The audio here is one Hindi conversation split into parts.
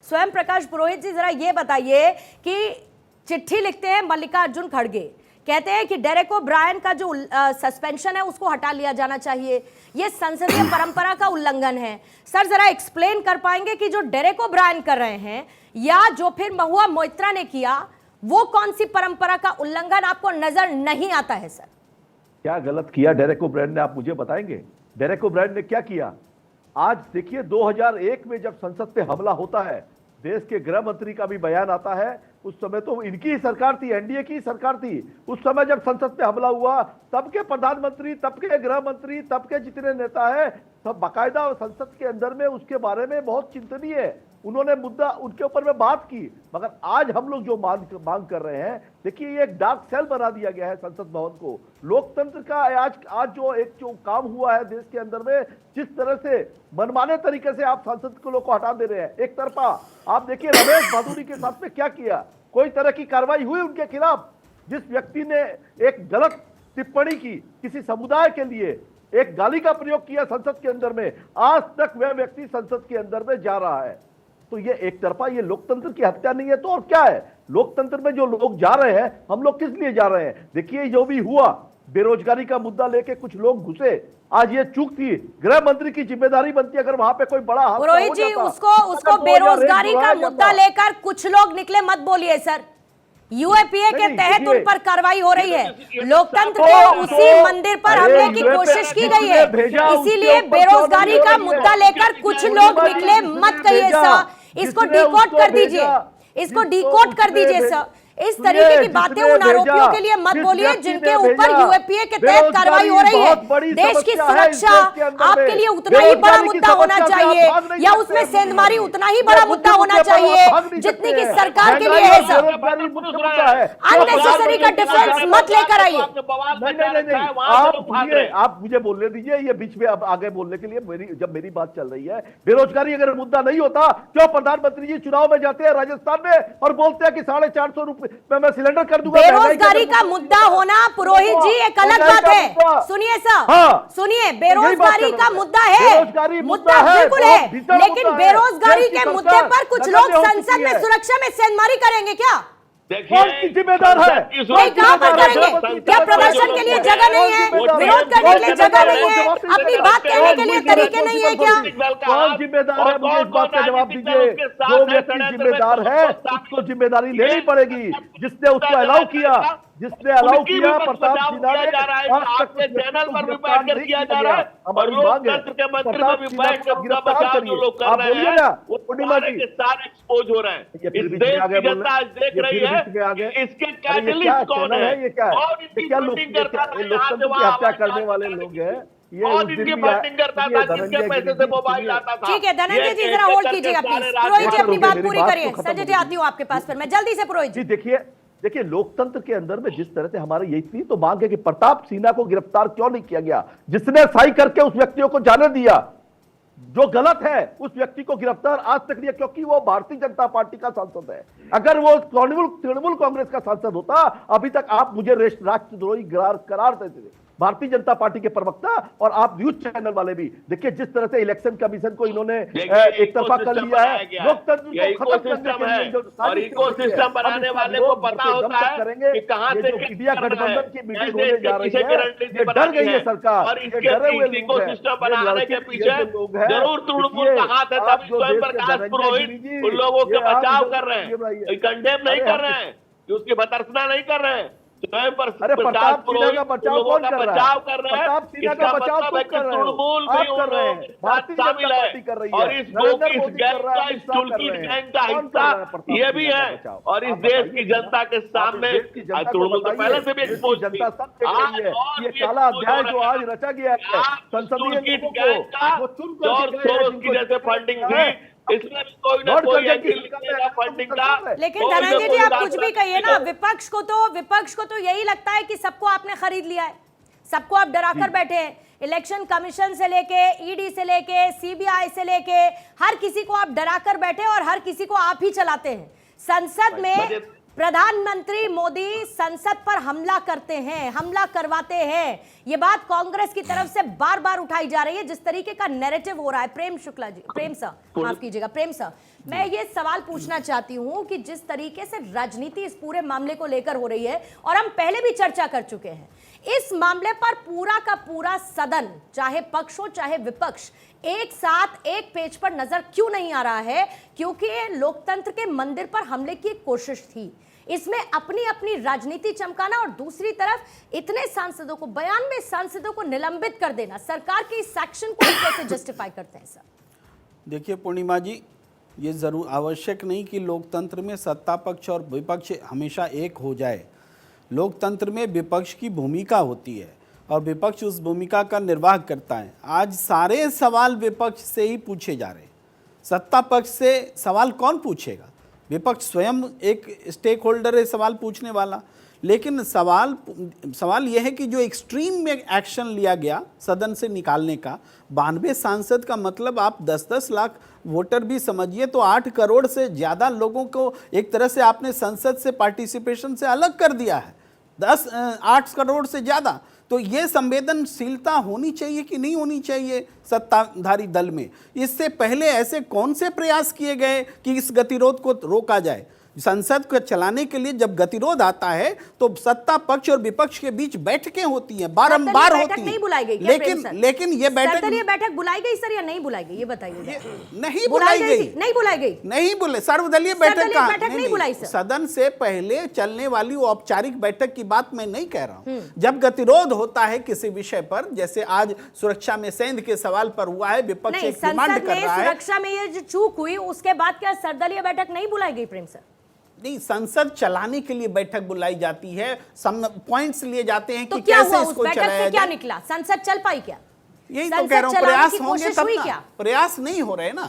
स्वयं प्रकाश पुरोहित जी, जरा ये बताइए कि चिट्ठी लिखते हैं मल्लिकार्जुन खड़गे, कहते हैं कि डेरेक ओब्रायन का जो सस्पेंशन है उसको हटा लिया जाना चाहिए, ये संसदीय परंपरा का उल्लंघन है। सर जरा एक्सप्लेन कर पाएंगे कि जो डेरेक ओब्रायन कर रहे हैं या जो फिर महुआ मोइत्रा ने किया, वो कौन सी परंपरा का उल्लंघन आपको नजर नहीं आता है? सर क्या गलत किया डेरेक ओब्रायन ने, आप मुझे बताएंगे? डेरेक ओब्रायन ने क्या किया? आज देखिए 2001 में जब संसद पे हमला होता है, देश के गृह मंत्री का भी बयान आता है, उस समय तो इनकी ही सरकार थी, एनडीए की सरकार थी। उस समय जब संसद पे हमला हुआ, तब के प्रधानमंत्री, तब के गृह मंत्री, तब के जितने नेता हैं, सब बाकायदा संसद के अंदर में उसके बारे में बहुत चिंतनीय है, उन्होंने मुद्दा उनके ऊपर में बात की। मगर आज हम लोग जो मांग कर रहे हैं, देखिए ये एक डार्क सेल बना दिया गया है संसद भवन को। लोकतंत्र का आज जो काम हुआ है देश के अंदर में, जिस तरह से मनमाने तरीके से आप सांसद को लोग को हटा दे रहे हैं एक तरफा। आप देखिए रमेश भादुड़ी के साथ में क्या किया, कोई तरह की कार्रवाई हुई उनके खिलाफ? जिस व्यक्ति ने एक गलत टिप्पणी की किसी समुदाय के लिए, एक गाली का प्रयोग किया संसद के अंदर में, आज तक वह व्यक्ति संसद के अंदर में जा रहा है। तो ये एक तरफा ये लोकतंत्र की हत्या नहीं है तो और क्या है? लोकतंत्र में जो लोग जा रहे हैं, हम लोग किस लिए जा रहे हैं? देखिए जो भी हुआ, बेरोजगारी का मुद्दा लेके कुछ लोग घुसे, आज ये चूक थी, गृह मंत्री की जिम्मेदारी बनती है अगर वहां पे कोई बड़ा पुरोहित जी उसको बेरोजगारी का मुद्दा लेकर कुछ लोग निकले मत बोलिए सर। यूएपीए के तहत उन पर कार्रवाई हो रही है, लोकतंत्र के उसी मंदिर पर हमले की कोशिश की गई है, इसीलिए बेरोजगारी का मुद्दा लेकर कुछ लोग निकले मत कहिए सर। इसको डिकोड कर दीजिए, इसको डिकोड कर दीजिए सर। इस तरीके की बातें उन आरोपियों के लिए मत बोलिए जिनके ऊपर यूएपीए के तहत कार्रवाई हो रही है। देश की सुरक्षा आपके लिए उतना ही बड़ा मुद्दा होना चाहिए, या उसमें सेंधमारी उतना ही बड़ा मुद्दा होना चाहिए जितनी की सरकार के लिए है सर। अननेसेसरी का डिफेंस मत लेकर आइए। आप मुझे बोलने दीजिए, ये बीच में अब आगे बोलने के लिए जब मेरी बात चल रही है। बेरोजगारी अगर मुद्दा नहीं होता, क्यों प्रधानमंत्री जी चुनाव में जाते हैं राजस्थान में और बोलते हैं कि 450 रुपए मैं सिलेंडर कर दूंगा? बेरोजगारी का मुद्दा होना पुरोहित जी एक अलग बात है। सुनिए सर, सुनिए, बेरोजगारी का मुद्दा है, मुद्दा बिल्कुल है, लेकिन बेरोजगारी के मुद्दे पर कुछ लोग संसद में सुरक्षा में सेंधमारी करेंगे क्या? कौन की जिम्मेदार है? कोई कहां पर करेंगे? क्या प्रदर्शन के लिए जगह नहीं है? विरोध करने के लिए जगह नहीं है? अपनी बात कहने के लिए तरीके नहीं है क्या? कौन जिम्मेदार है? मुझे इस बात का जवाब दीजिए। जो व्यक्ति जिम्मेदार है उसको जिम्मेदारी लेनी पड़ेगी। जिसने उसको अलाउ किया, प्रताप सिन्हा ने आज तक चैनल पर भी बैठकर किया जा रहा है, और लोकतंत्र के मंत्री में भी बैठ कर उसका बचाव जो लोग कर रहे हैं वो सारे के सारे एक्सपोज हो रहे हैं। इस देश की जनता आज देख रही है कि इसके कैटलिस्ट कौन है, और इनकी फंडिंग करता है, लोकतंत्र की हत्या करने वाले लोग हैं, और इनकी फंडिंग करता था, जिसके पैसे से मोबाइल आता था। ठीक है धनंजय जी, जरा होल्ड कीजिएगा प्लीज। पुरोहित जी अपनी बात पूरी करिए। संजय जी आती हूँ आपके पास पर मैं जल्दी से। पुरोहित जी देखिए लोकतंत्र के अंदर में जिस तरह से हमारे यही थी तो मांग है कि प्रताप सिन्हा को गिरफ्तार क्यों नहीं किया गया, जिसने सही करके उस व्यक्तियों को जाने दिया। जो गलत है उस व्यक्ति को गिरफ्तार आज तक नहीं, क्योंकि वो भारतीय जनता पार्टी का सांसद है। अगर वो तृणमूल कांग्रेस का सांसद होता, अभी तक आप मुझे राष्ट्रद्रोही करार देते थे। भारतीय जनता पार्टी के प्रवक्ता और आप न्यूज चैनल वाले भी देखिए जिस तरह से इलेक्शन कमीशन को इन्होंने एक तरफा कर लिया है। लोकतंत्र को खत्म करने के लिए और इकोसिस्टम बनाने वाले को पता होता है कि कहां से इंडिया गठबंधन की मीटिंग होने जा रही है, ये डर गई है सरकार, और इसके इकोसिस्टम बनाने के पीछे जरूर तृणमूल का हाथ है। तभी स्वयं प्रकाश पुरोहित उन लोगों के बचाव कर रहे हैं, कंडेम नहीं कर रहे हैं, उसकी भर्त्सना नहीं कर रहे हैं। स्वयं पर प्रताप सिन्हा का बचाव कौन कर रहा है? बचाव कर रहे हैं, प्रताप सिन्हा का बचाव तुम कर रहे हो, तृणमूल भी कर रहे हैं, भारतीय जनता पार्टी कर रही है, और इस बोगस गैंग का, इस टूलकिट गैंग का हिस्सा ये भी है। और इस देश की जनता के सामने तृणमूल तो पहले से भी एक्सपोज जनता सब देख रही है। ये काला अध्याय जो आज रचा गया है संसदीय लोगों को, वो चुन कर जैसे फंडिंग थी, इसमें कोई ना कोई फंडिंग का। लेकिन धनंजय जी आप कुछ भी कहिए ना, विपक्ष को तो यही लगता है कि सबको आपने खरीद लिया है, सबको आप डरा कर बैठे हैं। इलेक्शन कमीशन से लेके ईडी से लेके सीबीआई से लेके हर किसी को आप डरा कर बैठे और हर किसी को आप ही चलाते हैं। संसद में प्रधानमंत्री मोदी संसद पर हमला करते हैं, हमला करवाते हैं, ये बात कांग्रेस की तरफ से बार बार उठाई जा रही है। जिस तरीके का नैरेटिव हो रहा है, प्रेम सर माफ कीजिएगा, प्रेम सर, मैं ये सवाल पूछना चाहती हूं कि जिस तरीके से राजनीति इस पूरे मामले को लेकर हो रही है, और हम पहले भी चर्चा कर चुके हैं, इस मामले पर पूरा का पूरा सदन, चाहे पक्ष हो चाहे विपक्ष, एक साथ एक पेज पर नजर क्यों नहीं आ रहा है? क्योंकि ये लोकतंत्र के मंदिर पर हमले की एक कोशिश थी। इसमें अपनी अपनी राजनीति चमकाना और दूसरी तरफ इतने सांसदों को, 92 सांसदों को निलंबित कर देना, सरकार के इस एक्शन को कैसे जस्टिफाई करते हैं सर? देखिए पूर्णिमा जी, ये जरूर आवश्यक नहीं कि लोकतंत्र में सत्ता पक्ष और विपक्ष हमेशा एक हो जाए। लोकतंत्र में विपक्ष की भूमिका होती है और विपक्ष उस भूमिका का निर्वाह करता है। आज सारे सवाल विपक्ष से ही पूछे जा रहे हैं, सत्ता पक्ष से सवाल कौन पूछेगा? विपक्ष स्वयं एक स्टेक होल्डर है सवाल पूछने वाला। लेकिन सवाल यह है कि जो एक्सट्रीम में एक्शन लिया गया सदन से निकालने का, 92 सांसद का मतलब आप 10-10 लाख वोटर भी समझिए तो 8 करोड़ से ज़्यादा लोगों को एक तरह से आपने संसद से पार्टिसिपेशन से अलग कर दिया है। 8 करोड़ से ज़्यादा। तो ये संवेदनशीलता होनी चाहिए कि नहीं होनी चाहिए सत्ताधारी दल में? इससे पहले ऐसे कौन से प्रयास किए गए कि इस गतिरोध को रोका जाए? संसद को चलाने के लिए जब गतिरोध आता है तो सत्ता पक्ष और विपक्ष के बीच बैठकें होती हैं, बारंबार होती हैं। नहीं बुलाई गई लेकिन ये बैठक बुलाई गई सर या नहीं बुलाई गई, ये बताइए। नहीं बुलाई गई, नहीं बुलाई गई, नहीं बोले सर्वदलीय बैठक का नहीं बुलाई सर। सदन से पहले चलने वाली औपचारिक बैठक की बात मैं नहीं कह रहा हूं। जब गतिरोध होता है किसी विषय पर, जैसे आज सुरक्षा में सेंध के सवाल पर हुआ है, विपक्ष एक डिमांड कर रहा है, सुरक्षा में ये जो चूक हुई उसके बाद क्या सर्वदलीय बैठक नहीं बुलाई गई प्रेम सर? नहीं, संसद चलाने के लिए बैठक बुलाई जाती है, पॉइंट्स लिए जाते हैं तो कि क्या कैसे हुआ? इसको उस बैठक चलाया से क्या जाए। निकला? संसद चल पाई क्या? यही तो कह रहा हूं, प्रयास होंगे तब ना। क्या प्रयास नहीं हो रहे ना,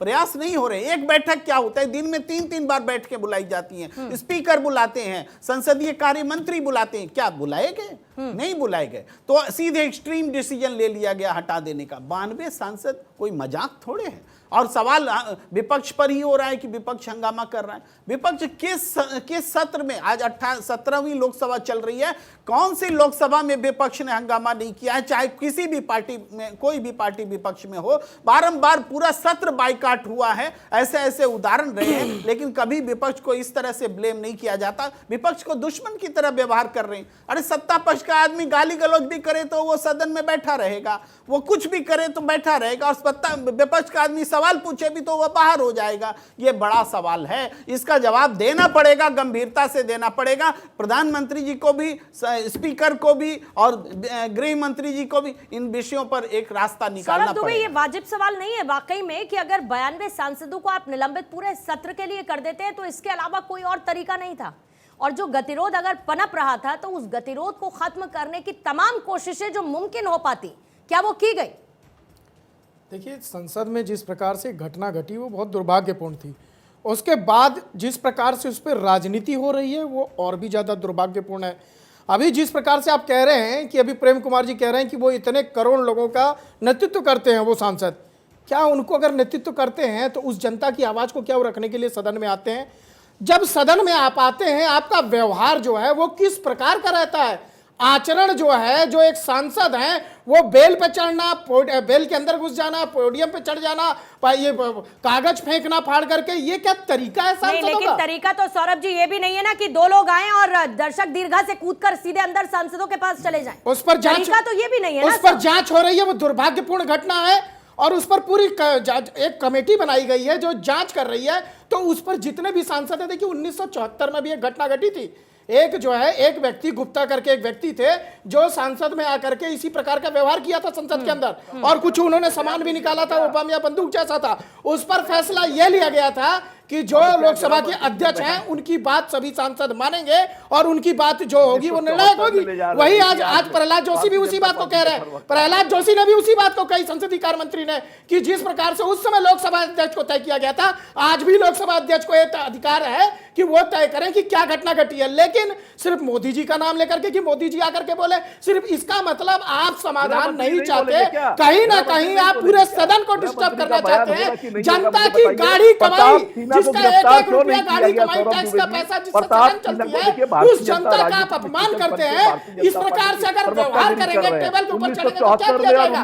प्रयास नहीं हो रहे। एक बैठक क्या होता है, दिन में 3-3 बार बैठकें बुलाई जाती हैं, स्पीकर बुलाते हैं, संसदीय कार्य मंत्री बुलाते हैं, क्या बुलाए गए? नहीं बुलाए गए। तो सीधे एक्सट्रीम डिसीजन ले लिया गया हटा देने का। 92 सांसद कोई मजाक थोड़े हैं। और सवाल विपक्ष पर ही हो रहा है कि विपक्ष हंगामा कर रहा है। विपक्ष किस सत्र में, आज 17वीं लोकसभा चल रही है, कौन सी लोकसभा में विपक्ष ने हंगामा नहीं किया है? चाहे किसी भी पार्टी में, कोई भी पार्टी विपक्ष में हो, बारंबार पूरा सत्र बाइकाट हुआ है। ऐसे ऐसे उदाहरण रहे हैं, लेकिन कभी विपक्ष को इस तरह से ब्लेम नहीं किया जाता। विपक्ष को दुश्मन की तरह व्यवहार कर रहे हैं। अरे सत्ता पक्ष का आदमी गाली गलौज भी करे तो वो सदन में बैठा रहेगा, वो कुछ भी करे तो बैठा रहेगा, और विपक्ष का आदमी सवाल पूछे भी तो वह बाहर हो जाएगा। यह बड़ा सवाल है, इसका जवाब देना पड़ेगा, गंभीरता से देना पड़ेगा। प्रधानमंत्री जी को भी, स्पीकर को भी और गृह मंत्री जी को भी इन विषयों पर एक रास्ता निकालना पड़ेगा। ये वाजिब सवाल नहीं है वाकई में कि अगर 92 सांसदों को आप निलंबित पूरे सत्र के लिए कर देते हैं तो इसके अलावा कोई और तरीका नहीं था। और जो गतिरोध अगर पनप रहा था तो उस गतिरोध को खत्म करने की तमाम कोशिशें जो मुमकिन हो पाती, क्या वो की गई? देखिए, संसद में जिस प्रकार से घटना घटी वो बहुत दुर्भाग्यपूर्ण थी। उसके बाद जिस प्रकार से उस पर राजनीति हो रही है वो और भी ज़्यादा दुर्भाग्यपूर्ण है। अभी जिस प्रकार से आप कह रहे हैं कि अभी प्रेम कुमार जी कह रहे हैं कि वो इतने करोड़ लोगों का नेतृत्व करते हैं वो सांसद, क्या उनको अगर नेतृत्व करते हैं तो उस जनता की आवाज़ को क्या वो रखने के लिए सदन में आते हैं? जब सदन में आप आते हैं, आपका व्यवहार जो है वो किस प्रकार का रहता है? आचरण जो है, जो एक सांसद है वो बेल पे चढ़ना, बेल के अंदर घुस जाना, पोडियम पे चढ़ जाना, ये कागज फेंकना फाड़ करके, ये क्या तरीका है सांसदों का? लेकिन तरीका तो सौरभ जी ये भी नहीं है ना कि 2 लोग आए और दर्शक दीर्घा से कूदकर सीधे अंदर सांसदों के पास चले जाएं। उस पर जांच, तरीका तो ये भी नहीं है ना, उस पर जांच हो रही है, वो दुर्भाग्यपूर्ण घटना है और उस पर पूरी एक कमेटी बनाई गई है जो जांच कर रही है। तो उस पर जितने भी सांसद हैं, देखिए 1974 में भी एक घटना घटी थी। एक जो है, एक व्यक्ति गुप्ता करके एक व्यक्ति थे जो सांसद में आकर के इसी प्रकार का व्यवहार किया था संसद के अंदर, और कुछ उन्होंने सामान भी निकाला था, वो बम या बंदूक जैसा था। उस पर फैसला यह लिया गया था कि जो लोकसभा के अध्यक्ष हैं उनकी बात सभी सांसद मानेंगे और उनकी बात जो होगी वो निर्णायक होगी। वही आज प्रहलाद जोशी भी उसी बात को कह रहे हैं। प्रहलाद जोशी ने भी उसी बात को कही, संसदीय कार्य मंत्री ने, कि जिस प्रकार से उस समय लोकसभा अध्यक्ष को तय किया गया था, आज भी लोकसभा अध्यक्ष को यह अधिकार है कि वो तय करें कि क्या घटना घटी है। लेकिन सिर्फ मोदी जी का नाम लेकर के कि मोदी जी आकर के बोले, सिर्फ इसका मतलब आप समाधान नहीं चाहते, कहीं ना कहीं आप पूरे सदन को डिस्टर्ब करना चाहते हैं। जनता की गाड़ी कमाई, जिसका 1-1 रुपया गाड़ी कमाई टैक्स का पैसा जिससे सदन चलती है, उस जनता का आप अपमान करते हैं। इस प्रकार से अगर व्यवहार करेंगे, टेबल के ऊपर चढ़ेंगे तो क्या किया जाएगा?